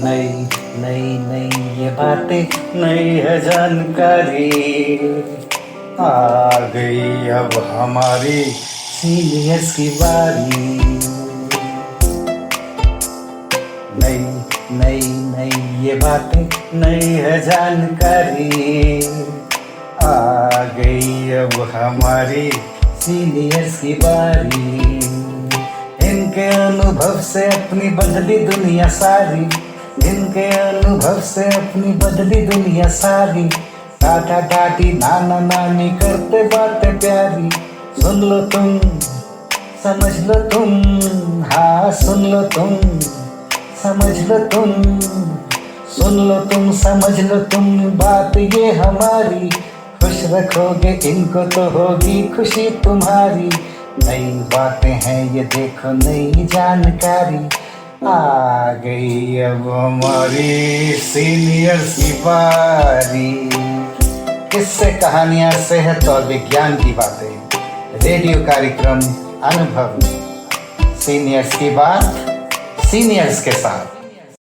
नई नई नई ये बातें नई है जानकारी आ गई अब हमारी सीनियर्स की बारी। नई नई नई ये बातें नई है जानकारी आ गई अब हमारी सीनियर्स की बारी। इनके अनुभव से अपनी बदली दुनिया सारी, इनके अनुभव से अपनी बदली दुनिया सारी। टाटा टाटी नाना नानी करते बातें प्यारी। सुन लो तुम, समझ लो तुम, हाँ सुन लो तुम, समझ लो तुम, सुन लो तुम, समझ लो तुम, बात ये हमारी। खुश रखोगे इनको तो होगी खुशी तुम्हारी। नई बातें हैं ये देखो नई जानकारी आ गई अब हमारी सीनियर्स की बारी। किस्से कहानियां सेहत और विज्ञान की बातें, रेडियो कार्यक्रम अनुभव में सीनियर्स की बात सीनियर्स के साथ।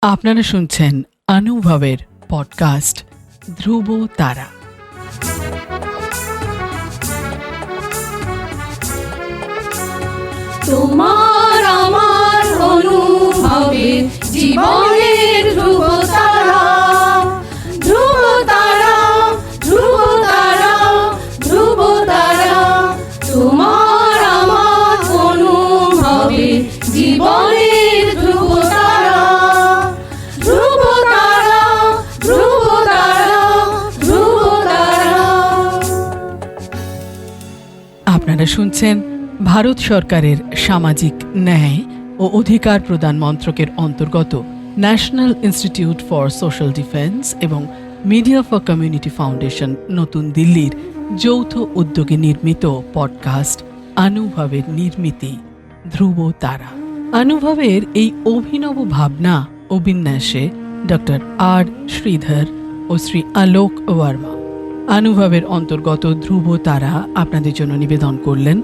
আপনারা শুনছেন অনুভবের পডকাস্ট ধ্রুব তারা। তোমার আমার অনুভবের জীবনের ধ্রুব তারা, ধ্রুব তারা, ধ্রুব তারা, ধ্রুব তারা। তোমার আমার অনুভবের জীবনের ধ্রুব তারা, ধ্রুব তারা, ধ্রুব তারা, ধ্রুব তারা। আপনারা শুনছেন ভারত সরকারের সামাজিক ন্যায় ও অধিকার প্রদান মন্ত্রকের অন্তর্গত national institute for social defence এবং মিডিয়া ফর কমিউনিটি ফাউন্ডেশন নতুন দিল্লির যৌথ উদ্যোগে নির্মিত পডকাস্ট অনুভবের নির্মিতি ধ্রুব তারা। অনুভবের এই অভিনব ভাবনা ও বিন্যাসে ডক্টর আর শ্রীধর ও শ্রী আলোক ওয়ার্মা। অনুভবের অন্তর্গত ধ্রুব তারা আপনাদের জন্য নিবেদন করলেন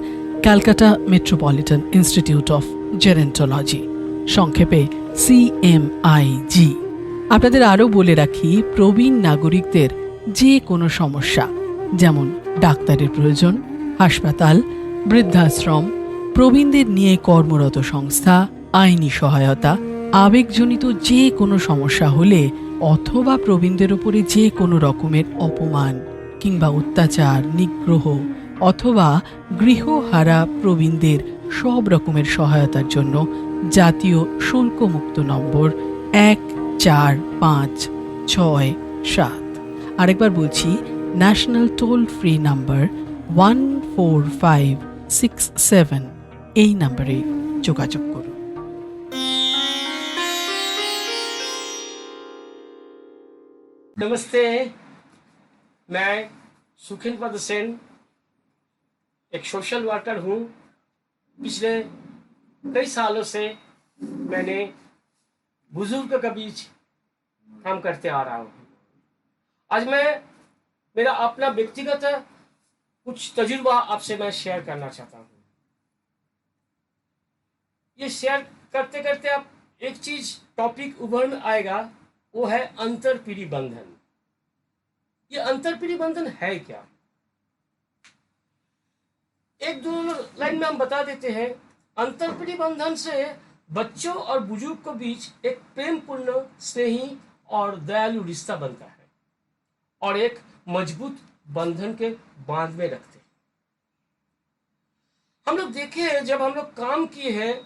Calcutta metropolitan institute of gerontology, সংক্ষেপে CMIG। আপনাদের আরও বলে রাখি, প্রবীণ নাগরিকদের যে কোনো সমস্যা, যেমন ডাক্তারের প্রয়োজন, হাসপাতাল, বৃদ্ধাশ্রম, প্রবীণদের নিয়ে কর্মরত সংস্থা, আইনি সহায়তা, আবেগজনিত যে কোনো সমস্যা হলে অথবা প্রবীণদের উপরে যে কোনো রকমের অপমান কিংবা অত্যাচার, নিগ্রহ অথবা গৃহহারা প্রবীণদের সব রকমের সহায়তার জন্য জাতীয় শুল্কমুক্ত নম্বর 145667। আরেকবার বলছি, ন্যাশনাল টোল ফ্রি নাম্বার 14567। এই নম্বরে যোগাযোগ করুন। नमस्ते, मैं सुखिन पद सेन एक सोशल वर्कर हूँ। पिछले कई सालों से मैंने बुजुर्ग के बीच काम करते आ रहा हूँ। आज मैं मेरा अपना व्यक्तिगत कुछ तजुर्बा आपसे मैं शेयर करना चाहता हूँ। ये शेयर करते करते आप एक चीज टॉपिक उभर में आएगा, वो है अंतरपीढ़ी बंधन। ये अंतरपीढ़ी बंधन है क्या? एक दो लाइन में हम बता देते हैं। अंतरपीढ़ी बंधन से बच्चों और बुजुर्ग के बीच एक प्रेमपूर्ण, स्नेही और दयालु रिश्ता बनता है और एक मजबूत बंधन के बांध में रखते हैं। हम लोग देखे हैं, जब हम लोग काम किए हैं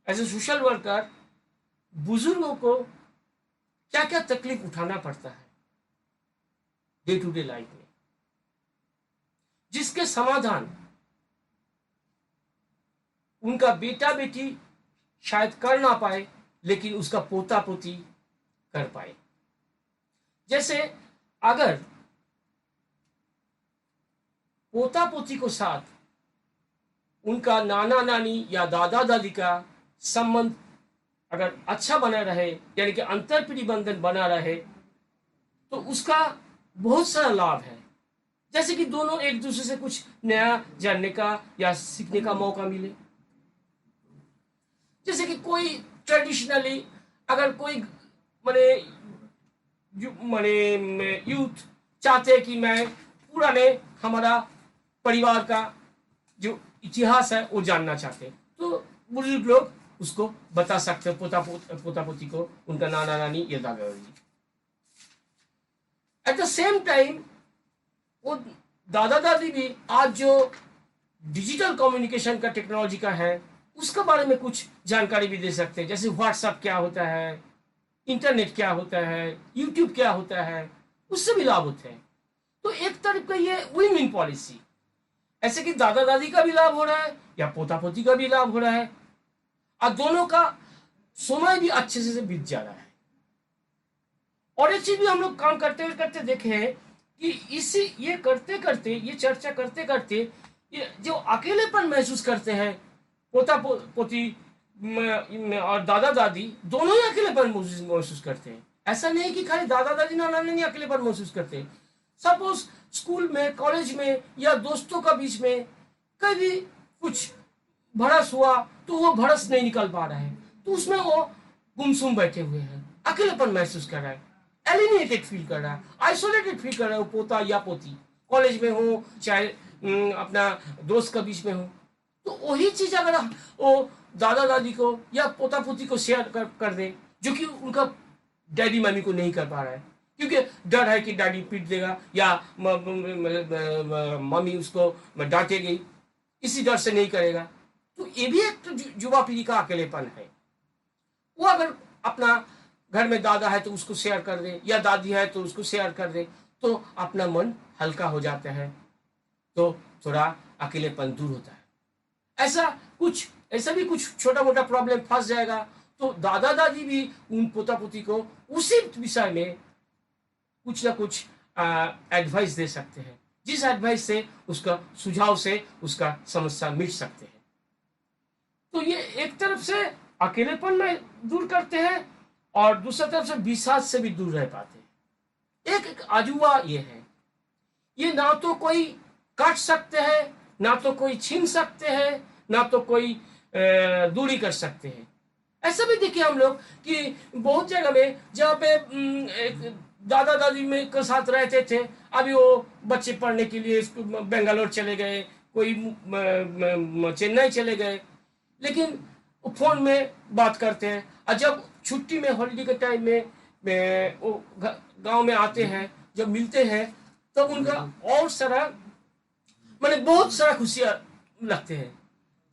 एज ए सोशल वर्कर, बुजुर्गों को क्या क्या तकलीफ उठाना पड़ता है डे टू डे लाइफ में, जिसके समाधान उनका बेटा बेटी शायद कर ना पाए, लेकिन उसका पोता पोती कर पाए। जैसे अगर पोता पोती को साथ उनका नाना नानी या दादा दादी का संबंध अगर अच्छा बना रहे, यानी कि अंतरपीढ़ी बंधन बना रहे, तो उसका बहुत सारा लाभ है। जैसे कि दोनों एक दूसरे से कुछ नया जानने का या सीखने का मौका मिले। जैसे कि कोई ट्रेडिशनली अगर कोई माने माने यूथ चाहते हैं कि मैं पुराने हमारा परिवार का जो इतिहास है वो जानना चाहते हैं, तो बुजुर्ग लोग उसको बता सकते हैं, पोता पोती को, उनका नाना नानी या दादा दादी। एट द सेम टाइम वो दादा दादी भी आज जो डिजिटल कम्युनिकेशन का टेक्नोलॉजी का है उसके बारे में कुछ जानकारी भी दे सकते हैं, जैसे व्हाट्सएप क्या होता है, इंटरनेट क्या होता है, यूट्यूब क्या होता है, उससे भी लाभ होते हैं। तो एक तरफ का ये विन विन पॉलिसी, ऐसे कि दादा दादी का भी लाभ हो रहा है या पोता पोती का भी लाभ हो रहा है, और दोनों का समय भी अच्छे से बीत जा रहा है। और एक चीज भी हम लोग काम करते देखे हैं कि इसी ये करते करते, ये चर्चा करते करते, ये जो अकेलेपन महसूस करते हैं पोता पोती और दादा दादी, दोनों ही अकेलेपन महसूस करते हैं। ऐसा नहीं कि खाली दादा दादी नाना नानी अकेलेपन महसूस करते हैं। सपोज स्कूल में, कॉलेज में या दोस्तों का बीच में कभी कुछ भड़स हुआ तो वो भड़स नहीं निकल पा रहा है, तो उसमें वो गुमसुम बैठे हुए हैं, अकेलेपन महसूस कर रहा है, एलिनेटेड फील कर रहा है, आइसोलेटेड फील कर रहा है, पोता या पोती कॉलेज में हो चाहे अपना दोस्त के बीच में हो। तो वही चीज अगर वो दादा दादी को या पोता पोती को शेयर कर दे, जो कि उनका डैडी मम्मी को नहीं कर पा रहा है, क्योंकि डर है कि डैडी पीट देगा या मम्मी उसको डांटेगी, इसी डर से नहीं करेगा। तो ये भी एक युवा पीढ़ी का अकेलेपन है। वो अगर अपना घर में दादा है तो उसको शेयर कर दे, या दादी है तो उसको शेयर कर दे, तो अपना मन हल्का हो जाता है, तो थोड़ा अकेलेपन दूर होता है। ऐसा भी कुछ छोटा मोटा प्रॉब्लम फंस जाएगा तो दादा दादी भी उन पोता पोती को उसी विषय में कुछ ना कुछ एडवाइस दे सकते हैं, जिस एडवाइस से उसका सुझाव से उसका समस्या मिट सकते हैं। तो ये एक तरफ से अकेलेपन में दूर करते हैं और दूसरी तरफ से विषाद से भी दूर रह पाते हैं। एक अजूबा ये है, ये ना तो कोई काट सकते हैं, ना तो कोई छीन सकते हैं, ना तो कोई दूरी कर सकते हैं। ऐसा भी देखिए हम लोग कि बहुत जगह में जहाँ पे दादा दादी में के साथ रहते थे, अभी वो बच्चे पढ़ने के लिए बेंगलोर चले गए, कोई चेन्नई चले गए, लेकिन फोन में बात करते हैं। और जब छुट्टी में, हॉलीडे के टाइम में वो गांव में आते हैं, जब मिलते हैं तो उनका और सारा माने बहुत सारा खुशियां लगते हैं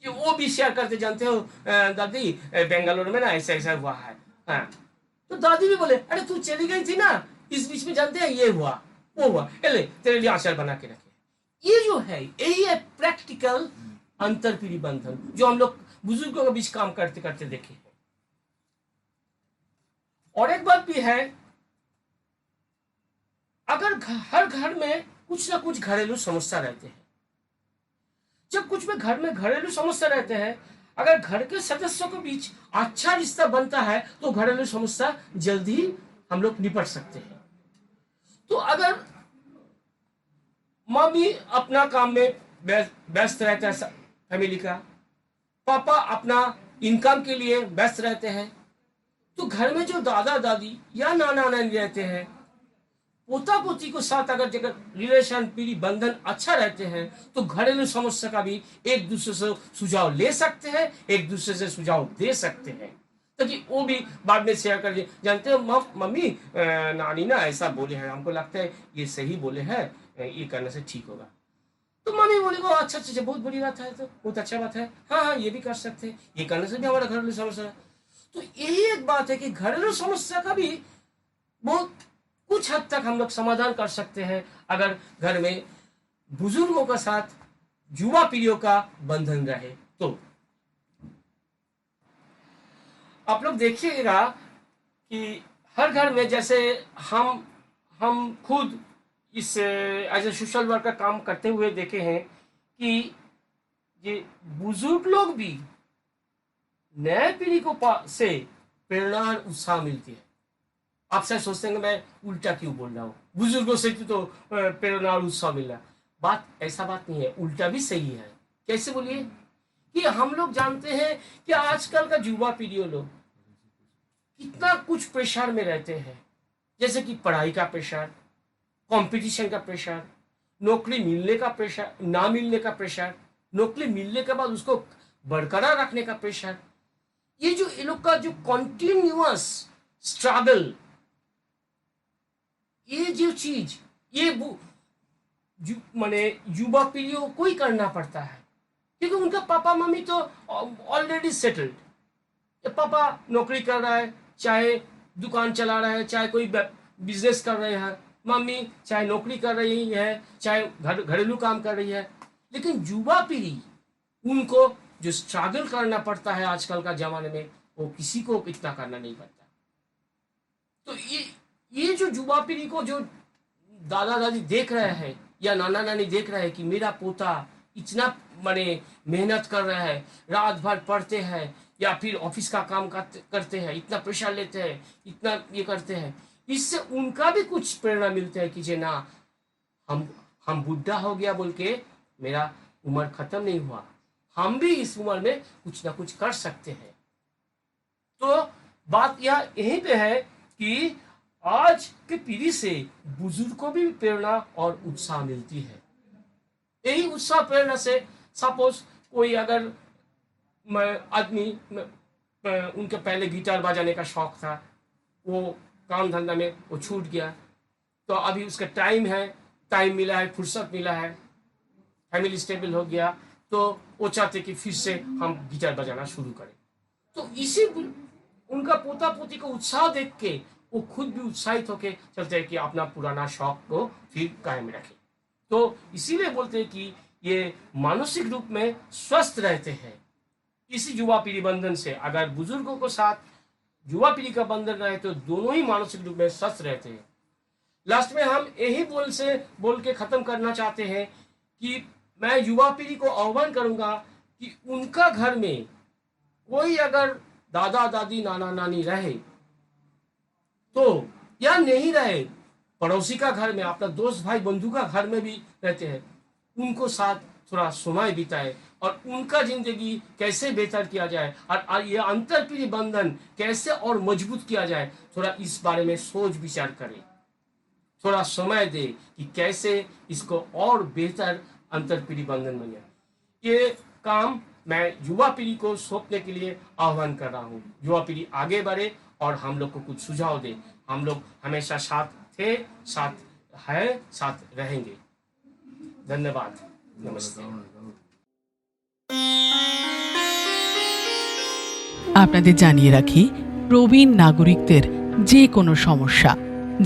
कि वो भी शेयर करते, जानते हो दादी बेंगलोर में ना ऐसा ऐसा हुआ है। हाँ, तो दादी भी बोले अरे तू चली गई थी ना, इस बीच में जानते हैं ये हुआ वो हुआ, ले तेरे लिए अचार बना के रखे। ये जो है यही है प्रैक्टिकल अंतरपीढ़ी बंधन, जो हम लोग बुजुर्गों के बीच काम करते करते देखे हैं। और एक बात भी है, अगर हर घर में कुछ ना कुछ घरेलू समस्या रहते हैं, जब कुछ में घर में घरेलू समस्या रहते हैं, अगर घर के सदस्यों के बीच अच्छा रिश्ता बनता है तो घरेलू समस्या जल्दी हम लोग निपट सकते हैं। तो अगर मम्मी अपना काम में व्यस्त रहता है फैमिली का, पापा अपना इनकम के लिए व्यस्त रहते हैं, तो घर में जो दादा दादी या नाना नानी रहते हैं, पोता पोती को साथ अगर जगह रिलेशन पीढ़ी बंधन अच्छा रहते हैं, तो घरेलू समस्या का भी एक दूसरे से सुझाव ले सकते हैं, एक दूसरे से सुझाव दे सकते हैं, ताकि वो भी बाद में शेयर कर, जानते हो मम्मी नानी ना ऐसा बोले हैं, हमको लगता है ये सही बोले हैं, ये करने से ठीक होगा। तो मम्मी बोलेगा अच्छा अच्छा बहुत बड़ी बात है, तो बहुत अच्छा बात है, हाँ हाँ ये भी कर सकते हैं, ये करने से भी हमारा घरेलू समस्या है। तो यही एक बात है कि घरेलू समस्या का भी बहुत कुछ हद तक हम लोग समाधान कर सकते हैं, अगर घर में बुजुर्गों का साथ युवा पीढ़ियों का बंधन रहे। तो आप लोग देखिएगा कि हर घर में, जैसे हम खुद इस एज ए सोशल वर्क का काम करते हुए देखे हैं कि ये बुजुर्ग लोग भी नए पीढ़ी को से प्रेरणा और उत्साह मिलती है। आप शायद सोचते हैं मैं उल्टा क्यों बोल रहा हूँ, बुजुर्गों से तो प्रेरणा और उत्साह मिल रहा। बात ऐसा बात नहीं है, उल्टा भी सही है। कैसे बोलिए कि हम लोग जानते हैं कि आजकल का युवा पीढ़ी लोग कितना कुछ प्रेशर में रहते हैं, जैसे कि पढ़ाई का प्रेशर, कंपटीशन का प्रेशर, नौकरी मिलने का प्रेशर, ना मिलने का प्रेशर, नौकरी मिलने के बाद उसको बरकरार रखने का प्रेशर। ये जो इन लोग का जो कॉन्टिन्यूअस स्ट्रगल, ये जो चीज ये माने युवा पीढ़ियों को ही करना पड़ता है, क्योंकि उनका पापा मम्मी तो ऑलरेडी सेटल्ड। पापा नौकरी कर रहा है, चाहे दुकान चला रहा है, चाहे कोई बिजनेस कर रहे हैं, मम्मी चाहे नौकरी कर रही है, चाहे घरेलू काम कर रही है। लेकिन युवा पीढ़ी, उनको जो स्ट्रगल करना पड़ता है आजकल का जमाने में, वो किसी को इतना करना नहीं पड़ता। तो ये जो युवा पीढ़ी को जो दादा दादी देख रहे हैं या नाना नानी देख रहे हैं कि मेरा पोता इतना माने मेहनत कर रहा है, रात भर पढ़ते हैं या फिर ऑफिस का काम करते हैं, इतना प्रेशर लेते हैं, इतना ये करते हैं, इससे उनका भी कुछ प्रेरणा मिलता है कि जे ना हम बुढ़ा हो गया बोल के मेरा उम्र खत्म नहीं हुआ, हम भी इस उम्र में कुछ ना कुछ कर सकते हैं। तो बात यहीं पे है कि आज की पीढ़ी से बुजुर्ग को भी प्रेरणा और उत्साह मिलती है। यही उत्साह प्रेरणा से सपोज कोई अगर आदमी उनके पहले गिटार बजाने का शौक था, वो काम धंधा में वो छूट गया, तो अभी उसका टाइम मिला है, फुर्सत मिला है, फैमिली स्टेबल हो गया, तो वो चाहते कि फिर से हम गिटार बजाना शुरू करें। तो इसी उनका पोता पोती को उत्साह देख के वो खुद भी उत्साहित होके चलते हैं कि अपना पुराना शौक को फिर कायम रखें। तो इसीलिए बोलते हैं कि ये मानसिक रूप में स्वस्थ रहते हैं। इसी युवा पीढ़ी बंधन से अगर बुजुर्गों को साथ युवा पीढ़ी का बंधन रहे तो दोनों ही मानसिक रूप में स्वस्थ रहते हैं। लास्ट में हम यही बोल के खत्म करना चाहते हैं कि मैं युवा पीढ़ी को आह्वान करूंगा कि उनका घर में कोई अगर दादा दादी नाना नानी रहे तो या नहीं रहे, पड़ोसी का घर में, अपना दोस्त भाई बंधु का घर में भी रहते हैं, उनको साथ थोड़ा समय बिताए और उनका जिंदगी कैसे बेहतर किया जाए और ये अंतर पीढ़ी बंधन कैसे और मजबूत किया जाए, थोड़ा इस बारे में सोच विचार करें, थोड़ा समय दे कि कैसे इसको और बेहतर अंतर पीढ़ी बंधन बन जाए। ये काम मैं युवा पीढ़ी को सौंपने के लिए आह्वान कर रहा हूँ। युवा पीढ़ी आगे बढ़े और हम लोग को कुछ सुझाव दे। हम लोग हमेशा साथ थे, साथ है, साथ रहेंगे। धन्यवाद, नमस्ते। আপনাদের জানিয়ে রাখি, প্রবীণ নাগরিকদের যে কোনো সমস্যা,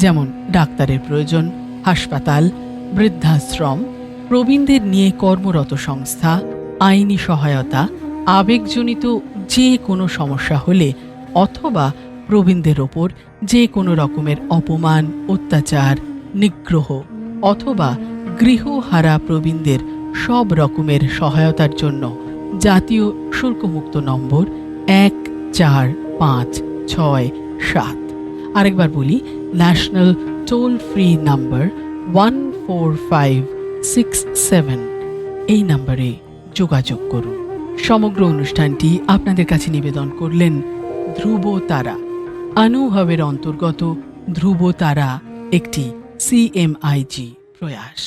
যেমন ডাক্তারের প্রয়োজন, হাসপাতাল, বৃদ্ধাশ্রম, প্রবীণদের নিয়ে কর্মরত সংস্থা, আইনি সহায়তা, আবেগজনিত যে কোনো সমস্যা হলে অথবা প্রবীণদের ওপর যে কোনো রকমের অপমান, অত্যাচার, নিগ্রহ অথবা গৃহহারা প্রবীণদের সব রকমের সহায়তার জন্য জাতীয় শুল্কমুক্ত নম্বর 145667, আরেকবার বলি, ন্যাশনাল টোল ফ্রি নাম্বার 14567, এই নম্বরে যোগাযোগ করুন। সমগ্র অনুষ্ঠানটি আপনাদের কাছে নিবেদন করলেন ধ্রুব তারা। অনুভবের অন্তর্গত ধ্রুব তারা একটি CMIG প্রয়াস।